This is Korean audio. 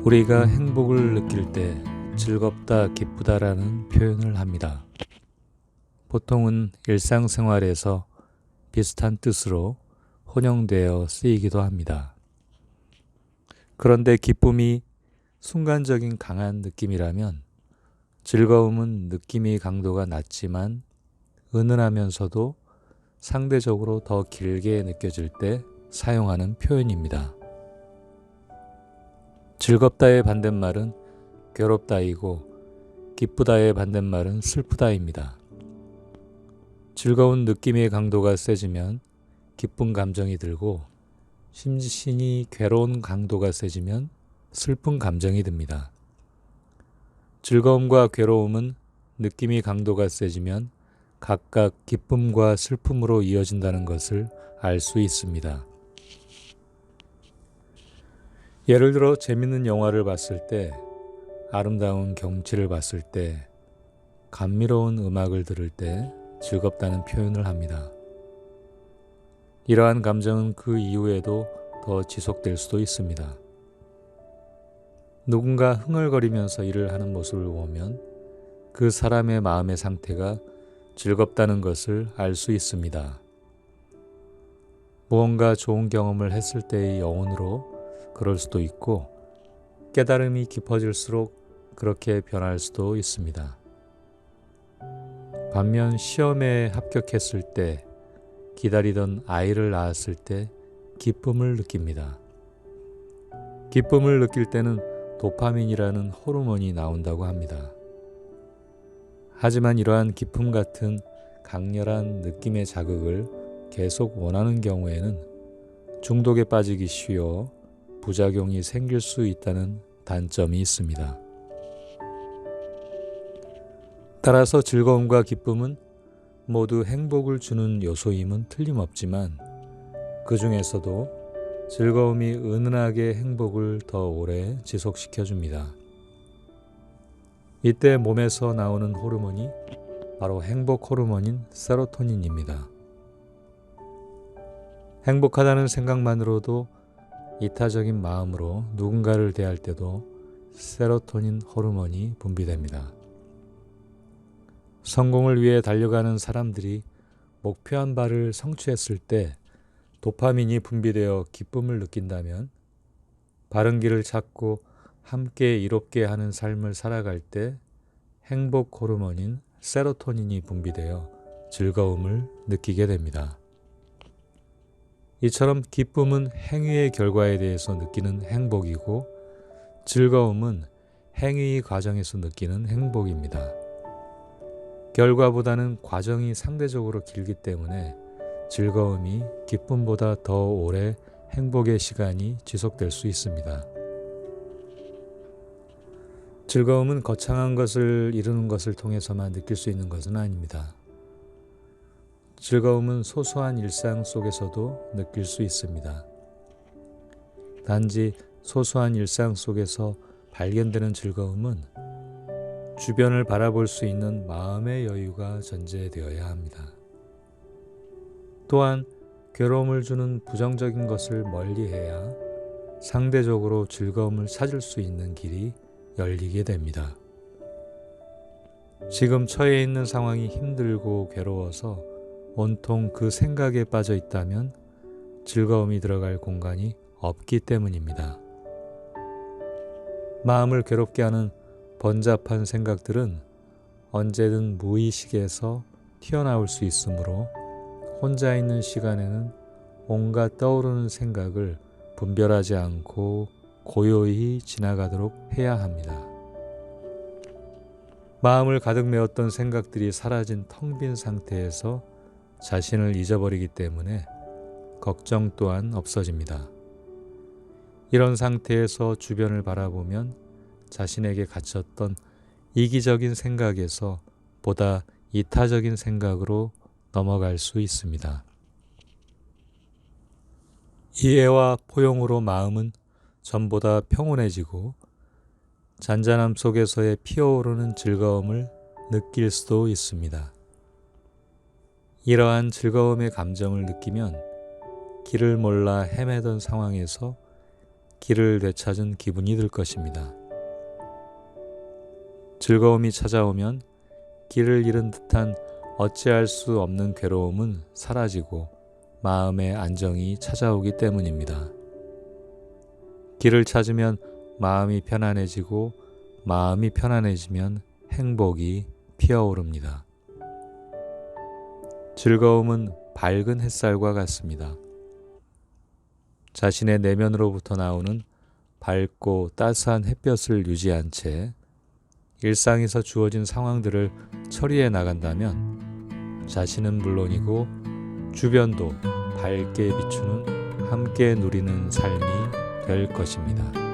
우리가 행복을 느낄 때 즐겁다, 기쁘다라는 표현을 합니다. 보통은 일상생활에서 비슷한 뜻으로 혼용되어 쓰이기도 합니다. 그런데 기쁨이 순간적인 강한 느낌이라면 즐거움은 느낌의 강도가 낮지만 은은하면서도 상대적으로 더 길게 느껴질 때 사용하는 표현입니다. 즐겁다의 반대말은 괴롭다이고 기쁘다의 반대말은 슬프다입니다. 즐거운 느낌의 강도가 세지면 기쁜 감정이 들고 심신이 괴로운 강도가 세지면 슬픈 감정이 듭니다. 즐거움과 괴로움은 느낌의 강도가 세지면 각각 기쁨과 슬픔으로 이어진다는 것을 알 수 있습니다. 예를 들어 재밌는 영화를 봤을 때, 아름다운 경치를 봤을 때, 감미로운 음악을 들을 때 즐겁다는 표현을 합니다. 이러한 감정은 그 이후에도 더 지속될 수도 있습니다. 누군가 흥얼거리면서 일을 하는 모습을 보면 그 사람의 마음의 상태가 즐겁다는 것을 알 수 있습니다. 무언가 좋은 경험을 했을 때의 여운으로 그럴 수도 있고 깨달음이 깊어질수록 그렇게 변할 수도 있습니다. 반면 시험에 합격했을 때, 기다리던 아이를 낳았을 때 기쁨을 느낍니다. 기쁨을 느낄 때는 도파민이라는 호르몬이 나온다고 합니다. 하지만 이러한 기쁨 같은 강렬한 느낌의 자극을 계속 원하는 경우에는 중독에 빠지기 쉬워 부작용이 생길 수 있다는 단점이 있습니다. 따라서 즐거움과 기쁨은 모두 행복을 주는 요소임은 틀림없지만 그 중에서도 즐거움이 은은하게 행복을 더 오래 지속시켜줍니다. 이때 몸에서 나오는 호르몬이 바로 행복 호르몬인 세로토닌입니다. 행복하다는 생각만으로도 이타적인 마음으로 누군가를 대할 때도 세로토닌 호르몬이 분비됩니다. 성공을 위해 달려가는 사람들이 목표한 바를 성취했을 때 도파민이 분비되어 기쁨을 느낀다면 바른 길을 찾고 함께 이롭게 하는 삶을 살아갈 때 행복 호르몬인 세로토닌이 분비되어 즐거움을 느끼게 됩니다. 이처럼 기쁨은 행위의 결과에 대해서 느끼는 행복이고 즐거움은 행위의 과정에서 느끼는 행복입니다. 결과보다는 과정이 상대적으로 길기 때문에 즐거움이 기쁨보다 더 오래 행복의 시간이 지속될 수 있습니다. 즐거움은 거창한 것을 이루는 것을 통해서만 느낄 수 있는 것은 아닙니다. 즐거움은 소소한 일상 속에서도 느낄 수 있습니다. 단지 소소한 일상 속에서 발견되는 즐거움은 주변을 바라볼 수 있는 마음의 여유가 전제되어야 합니다. 또한 괴로움을 주는 부정적인 것을 멀리해야 상대적으로 즐거움을 찾을 수 있는 길이 열리게 됩니다. 지금 처해 있는 상황이 힘들고 괴로워서 온통 그 생각에 빠져 있다면 즐거움이 들어갈 공간이 없기 때문입니다. 마음을 괴롭게 하는 번잡한 생각들은 언제든 무의식에서 튀어나올 수 있으므로 혼자 있는 시간에는 온갖 떠오르는 생각을 분별하지 않고 고요히 지나가도록 해야 합니다. 마음을 가득 메웠던 생각들이 사라진 텅 빈 상태에서 자신을 잊어버리기 때문에 걱정 또한 없어집니다. 이런 상태에서 주변을 바라보면 자신에게 갇혔던 이기적인 생각에서 보다 이타적인 생각으로 넘어갈 수 있습니다. 이해와 포용으로 마음은 전보다 평온해지고 잔잔함 속에서의 피어오르는 즐거움을 느낄 수도 있습니다. 이러한 즐거움의 감정을 느끼면 길을 몰라 헤매던 상황에서 길을 되찾은 기분이 들 것입니다. 즐거움이 찾아오면 길을 잃은 듯한 어찌할 수 없는 괴로움은 사라지고 마음의 안정이 찾아오기 때문입니다. 길을 찾으면 마음이 편안해지고 마음이 편안해지면 행복이 피어오릅니다. 즐거움은 밝은 햇살과 같습니다. 자신의 내면으로부터 나오는 밝고 따스한 햇볕을 유지한 채 일상에서 주어진 상황들을 처리해 나간다면 자신은 물론이고 주변도 밝게 비추는 함께 누리는 삶이 될 것입니다.